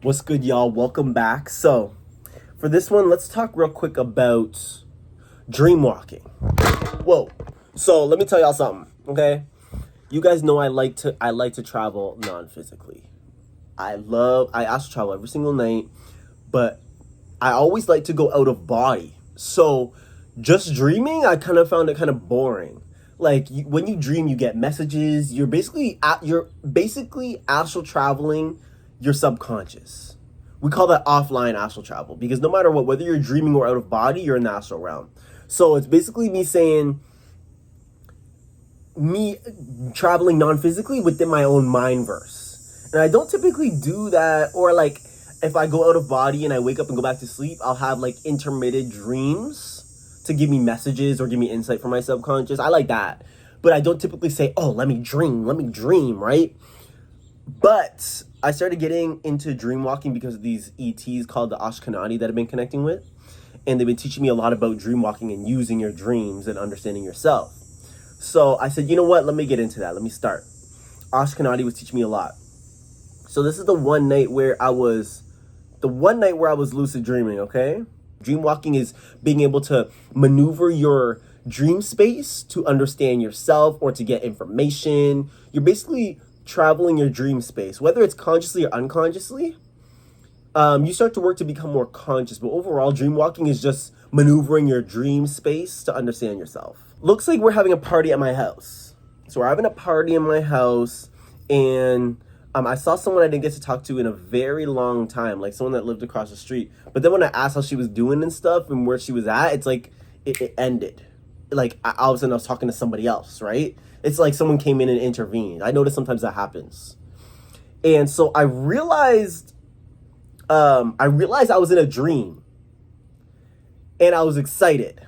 What's good, y'all? Welcome back. So, for this one, let's talk real quick about dreamwalking. Whoa. So, let me tell y'all something, okay? You guys know I like to travel non-physically. I astral travel every single night, but I always like to go out of body. So, just dreaming, I kind of found it kind of boring. Like when you dream, you get messages. You're basically astral traveling your subconscious. We call that offline astral travel because no matter what, whether you're dreaming or out of body, you're in the astral realm. So it's basically me traveling non-physically within my own mind verse. And I don't typically do that, or like if I go out of body and I wake up and go back to sleep, I'll have like intermittent dreams to give me messages or give me insight from my subconscious. I like that. But I don't typically say, oh, let me dream, right? But I started getting into dreamwalking because of these ETs called the Ashkenati that I've been connecting with. And they've been teaching me a lot about dreamwalking and using your dreams and understanding yourself. So I said, you know what? Let me get into that. Let me start. Ashkenati was teaching me a lot. So this is the one night where I was lucid dreaming, okay? Dreamwalking is being able to maneuver your dream space to understand yourself or to get information. You're basically traveling your dream space, whether it's consciously or unconsciously. You start to work to become more conscious, but overall, dreamwalking is just maneuvering your dream space to understand yourself. Looks like we're having a party at my house. So we're having a party in my house, and I saw someone I didn't get to talk to in a very long time, like someone that lived across the street. But then when I asked how she was doing and stuff and where she was at, it's like it ended. Like all of a sudden I was talking to somebody else, right? It's like someone came in and intervened. I notice sometimes that happens. And so I realized I was in a dream. And I was excited.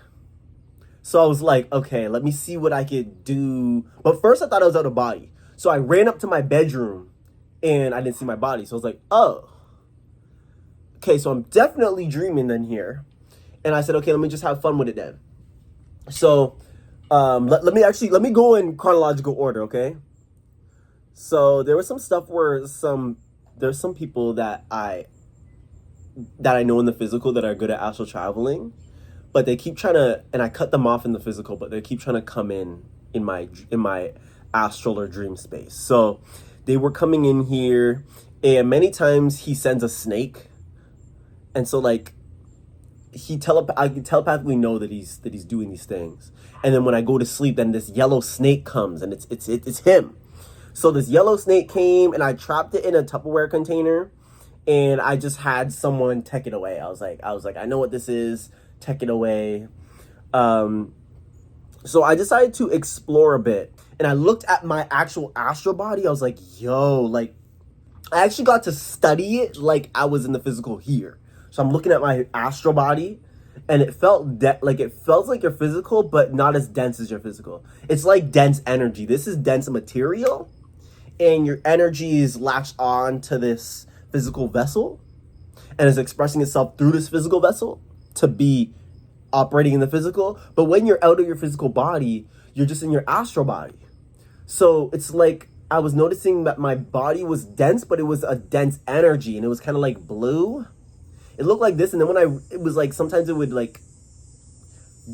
So I was like, okay, let me see what I could do. But first I thought I was out of body. So I ran up to my bedroom and I didn't see my body. So I was like, oh. Okay, so I'm definitely dreaming then here. And I said, okay, let me just have fun with it then. So let me go in chronological order, okay? So there was some stuff where there's some people that I know in the physical that are good at astral traveling, but they keep trying to, and I cut them off in the physical, but they keep trying to come in my astral or dream space. So they were coming in here, and many times he sends a snake, and so like I can telepathically know that he's doing these things. And then when I go to sleep, then this yellow snake comes, and it's him. So this yellow snake came, and I trapped it in a Tupperware container, and I just had someone take it away. I was like, I know what this is. Take it away. So I decided to explore a bit, and I looked at my actual astral body. I was like, yo, like I actually got to study it like I was in the physical here. So I'm looking at my astral body, and it felt like your physical, but not as dense as your physical. It's like dense energy. This is dense material, and your energy is latched on to this physical vessel, and is expressing itself through this physical vessel to be operating in the physical. But when you're out of your physical body, you're just in your astral body. So it's like I was noticing that my body was dense, but it was a dense energy, and it was kind of like blue. It looked like this, and then it was like sometimes it would like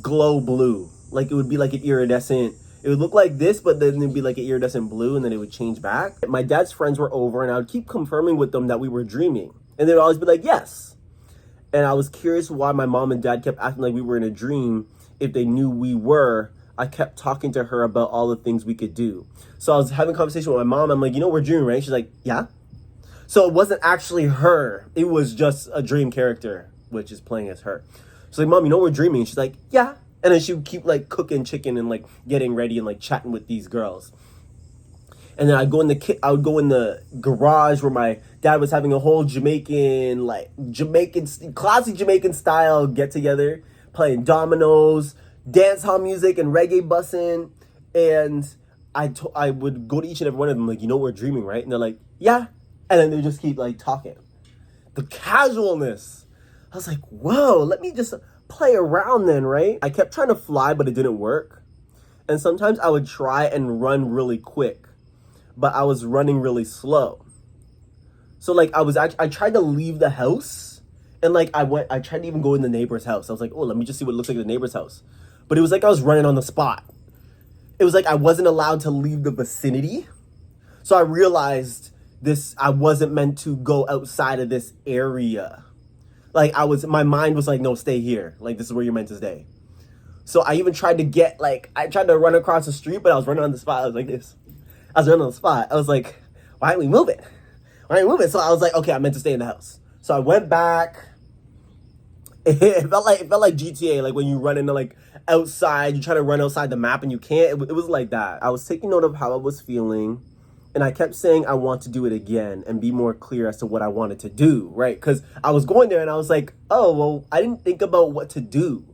glow blue, like it would be like an iridescent. It would look like this, but then it'd be like an iridescent blue, and then it would change back. My dad's friends were over, and I would keep confirming with them that we were dreaming, and they'd always be like, yes. And I was curious why my mom and dad kept acting like we were in a dream if they knew we were. I kept talking to her about all the things we could do. So I was having a conversation with my mom. I'm like, we're dreaming, right? She's like, yeah. So it wasn't actually her. It was just a dream character, which is playing as her. She's like, Mom, we're dreaming. She's like, yeah. And then she would keep like cooking chicken and like getting ready and like chatting with these girls. And then I would go in the garage where my dad was having a whole classic Jamaican style get together. playing dominoes, dance hall music, and reggae bussing. And I would go to each and every one of them, like, you know, we're dreaming, right? And they're like, yeah. And then they just keep like talking. The casualness. I was like, whoa, let me just play around then, right? I kept trying to fly, but it didn't work. And sometimes I would try and run really quick, but I was running really slow. So like I tried to leave the house, and like I tried to even go in the neighbor's house. I was like, oh, let me just see what it looks like in the neighbor's house. But it was like I was running on the spot. It was like I wasn't allowed to leave the vicinity. So I realized I wasn't meant to go outside of this area. Like my mind was like, no, stay here. Like, this is where you're meant to stay. So I even tried to I tried to run across the street, but I was running on the spot. I was like this. I was running on the spot. I was like, why aren't we moving? Why aren't we moving? So I was like, okay, I'm meant to stay in the house. So I went back. It felt like GTA, like when you run into like outside, you try to run outside the map and you can't. It was like that. I was taking note of how I was feeling. And I kept saying I want to do it again and be more clear as to what I wanted to do, right? Because I was going there and I was like, oh, well, I didn't think about what to do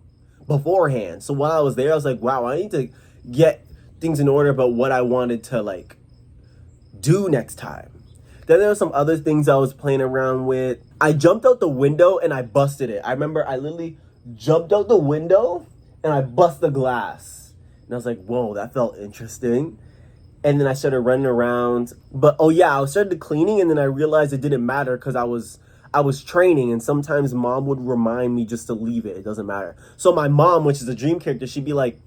beforehand. So while I was there, I was like, wow, I need to get things in order about what I wanted to like do next time. Then there were some other things I was playing around with. I jumped out the window and I busted it. I remember I literally jumped out the window and I bust the glass. And I was like, whoa, that felt interesting. And then I started running around. But, oh yeah, I started cleaning, and then I realized it didn't matter because I was training, and sometimes mom would remind me just to leave it. It doesn't matter. So my mom, which is a dream character, she'd be like,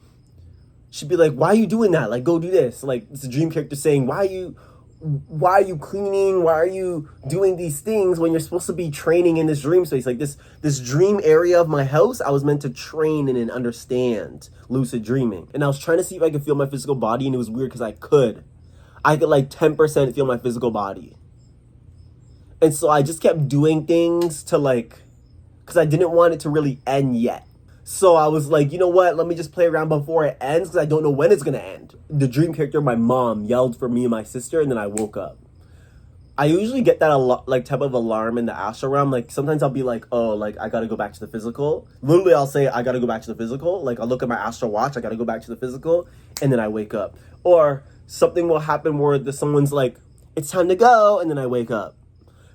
why are you doing that? Like, go do this. Like, it's a dream character saying, why are you cleaning? Why are you doing these things when you're supposed to be training in this dream space? Like this dream area of my house, I was meant to train in and understand lucid dreaming. And I was trying to see if I could feel my physical body, and it was weird because I could like 10% feel my physical body. And so I just kept doing things to like, because I didn't want it to really end yet. So I was like, you know what? Let me just play around before it ends because I don't know when it's going to end. The dream character, my mom, yelled for me and my sister, and then I woke up. I usually get that like type of alarm in the astral realm. Like sometimes I'll be like, oh, like I got to go back to the physical. Literally, I'll say I got to go back to the physical. Like I'll look at my astral watch. I got to go back to the physical, and then I wake up. Or something will happen where someone's like, it's time to go, and then I wake up.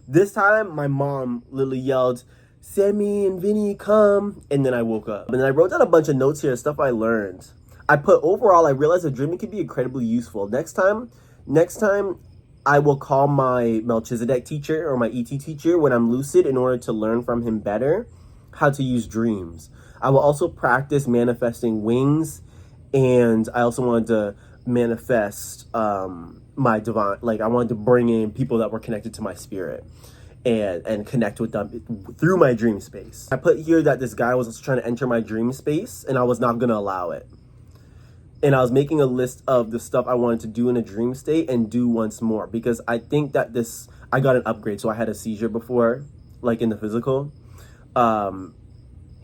This time, my mom literally yelled, Sammy and Vinny, come. And then I woke up. And then I wrote down a bunch of notes here, stuff I learned. I put, overall, I realized that dreaming can be incredibly useful. Next time, I will call my Melchizedek teacher or my ET teacher when I'm lucid in order to learn from him better how to use dreams. I will also practice manifesting wings, and I also wanted to manifest my divine, like I wanted to bring in people that were connected to my spirit and connect with them through my dream space. I put here that this guy was trying to enter my dream space, and I was not going to allow it. And I was making a list of the stuff I wanted to do in a dream state and do once more, because I think that I got an upgrade. So I had a seizure before, like in the physical. And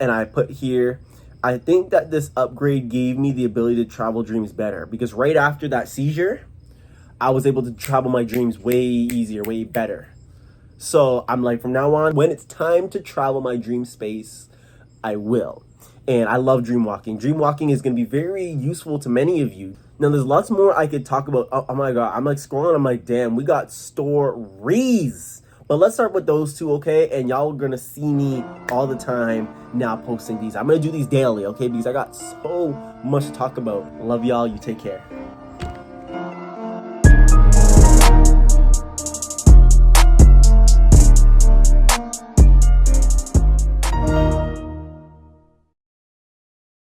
I put here, I think that this upgrade gave me the ability to travel dreams better, because right after that seizure, I was able to travel my dreams way easier, way better. So I'm like, from now on, when it's time to travel my dream space, I will. And I love dreamwalking. Dreamwalking is going to be very useful to many of you. Now, there's lots more I could talk about. Oh my God. I'm like scrolling. I'm like, damn, we got stories. But let's start with those two, okay? And y'all are going to see me all the time now posting these. I'm going to do these daily, okay? Because I got so much to talk about. Love y'all. You take care.